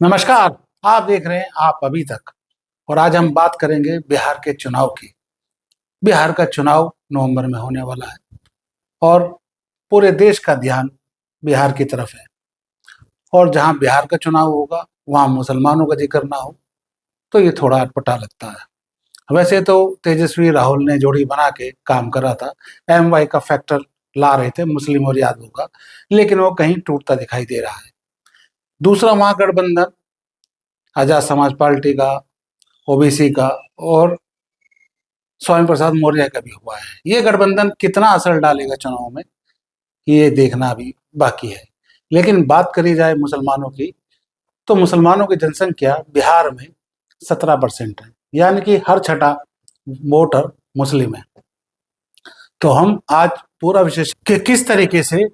नमस्कार। आप देख रहे हैं आप अभी तक। और आज हम बात करेंगे बिहार के चुनाव की। बिहार का चुनाव नवंबर में होने वाला है और पूरे देश का ध्यान बिहार की तरफ है। और जहां बिहार का चुनाव होगा वहां मुसलमानों का जिक्र ना हो तो ये थोड़ा अटपटा लगता है। वैसे तो तेजस्वी राहुल ने जोड़ी बना के काम कर रहा था, MY का फैक्टर ला रहे थे मुस्लिम और यादव का, लेकिन वो कहीं टूटता दिखाई दे रहा है। दूसरा महागठबंधन आजाद समाज पार्टी का, OBC का और स्वामी प्रसाद मौर्य का भी हुआ है। ये गठबंधन कितना असर डालेगा चुनाव में, ये देखना अभी बाकी है। लेकिन बात करी जाए मुसलमानों की, तो मुसलमानों की जनसंख्या बिहार में 17% है, यानी कि हर छठा वोटर मुस्लिम है। तो हम आज पूरा विशेष कि किस तरीके से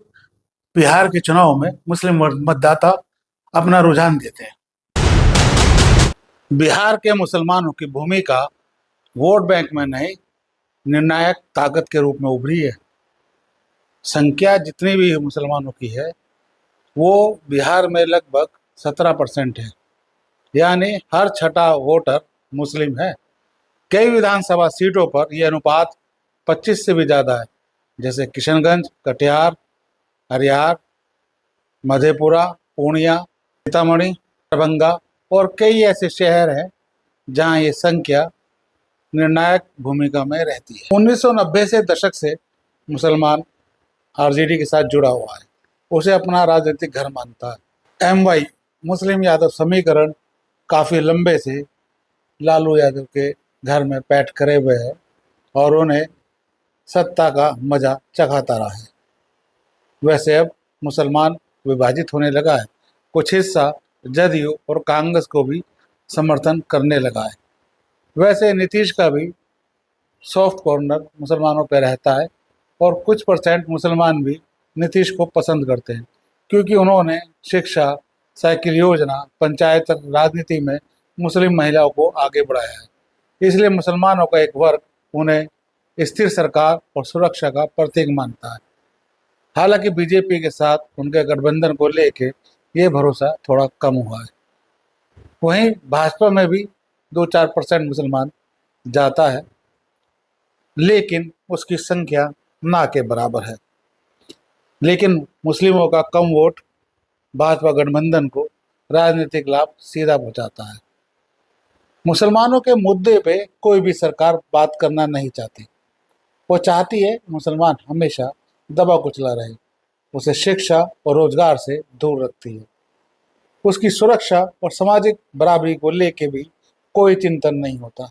बिहार के चुनाव में मुस्लिम मतदाता अपना रुझान देते हैं। बिहार के मुसलमानों की भूमिका वोट बैंक में नहीं, निर्णायक ताकत के रूप में उभरी है। संख्या जितनी भी मुसलमानों की है वो बिहार में लगभग 17% है, यानी हर छठा वोटर मुस्लिम है। कई विधानसभा सीटों पर यह अनुपात 25 से भी ज़्यादा है, जैसे किशनगंज, कटिहार, अरियार, मधेपुरा, पूर्णिया, सीतामढ़ी, दरभंगा और कई ऐसे शहर हैं जहां ये संख्या निर्णायक भूमिका में रहती है। 1990 से दशक से मुसलमान RJD के साथ जुड़ा हुआ है, उसे अपना राजनीतिक घर मानता है। MY मुस्लिम यादव समीकरण काफ़ी लंबे से लालू यादव के घर में पैठ करे हुए है और उन्हें सत्ता का मजा चखाता रहा है। वैसे अब मुसलमान विभाजित होने लगा है, कुछ हिस्सा जदयू और कांग्रेस को भी समर्थन करने लगा है। वैसे नीतीश का भी सॉफ्ट कॉर्नर मुसलमानों पर रहता है और कुछ परसेंट मुसलमान भी नीतीश को पसंद करते हैं, क्योंकि उन्होंने शिक्षा, साइकिल योजना, पंचायत राजनीति में मुस्लिम महिलाओं को आगे बढ़ाया है। इसलिए मुसलमानों का एक वर्ग उन्हें स्थिर सरकार और सुरक्षा का प्रतीक मानता है। हालांकि बीजेपी के साथ उनके गठबंधन को लेके ये भरोसा थोड़ा कम हुआ है। वहीं भाजपा में भी 2-4% मुसलमान जाता है, लेकिन उसकी संख्या ना के बराबर है। लेकिन मुस्लिमों का कम वोट भाजपा गठबंधन को राजनीतिक लाभ सीधा पहुंचाता है। मुसलमानों के मुद्दे पे कोई भी सरकार बात करना नहीं चाहती। वो चाहती है मुसलमान हमेशा दबा कुचला रहे, उसे शिक्षा और रोजगार से दूर रखती है। उसकी सुरक्षा और सामाजिक बराबरी को लेके भी कोई चिंतन नहीं होता।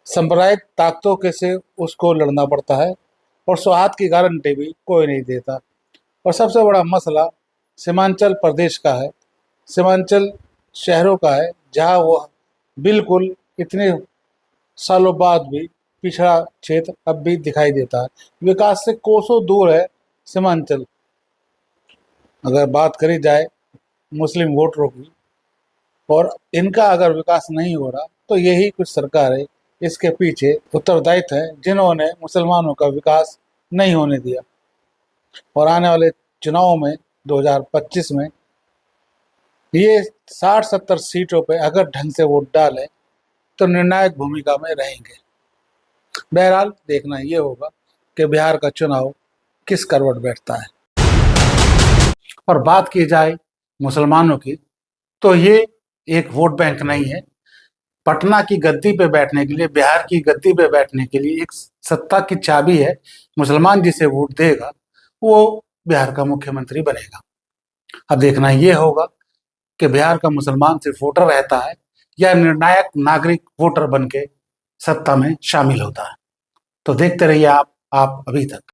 सांप्रदायिक ताकतों के से उसको लड़ना पड़ता है और सौहार्द की गारंटी भी कोई नहीं देता। और सबसे बड़ा मसला सीमांचल प्रदेश का है, सीमांचल शहरों का है, जहां वो बिल्कुल इतने सालों बाद भी पिछड़ा क्षेत्र अब भी दिखाई देता है। विकास से कोसों दूर है सीमांचल। अगर बात करी जाए मुस्लिम वोटरों की, और इनका अगर विकास नहीं हो रहा तो यही कुछ सरकारें इसके पीछे उत्तरदायित्व है, जिन्होंने मुसलमानों का विकास नहीं होने दिया। और आने वाले चुनाव में 2025 में ये 60-70 सीटों पे अगर ढंग से वोट डालें तो निर्णायक भूमिका में रहेंगे। बहरहाल देखना ये होगा कि बिहार का चुनाव किस करवट बैठता है। और बात की जाए मुसलमानों की, तो ये एक वोट बैंक नहीं है। पटना की गद्दी पे बैठने के लिए, बिहार की गद्दी पे बैठने के लिए एक सत्ता की चाबी है। मुसलमान जिसे वोट देगा वो बिहार का मुख्यमंत्री बनेगा। अब देखना ये होगा कि बिहार का मुसलमान सिर्फ वोटर रहता है या निर्णायक नागरिक वोटर बन के सत्ता में शामिल होता है। तो देखते रहिए आप अभी तक।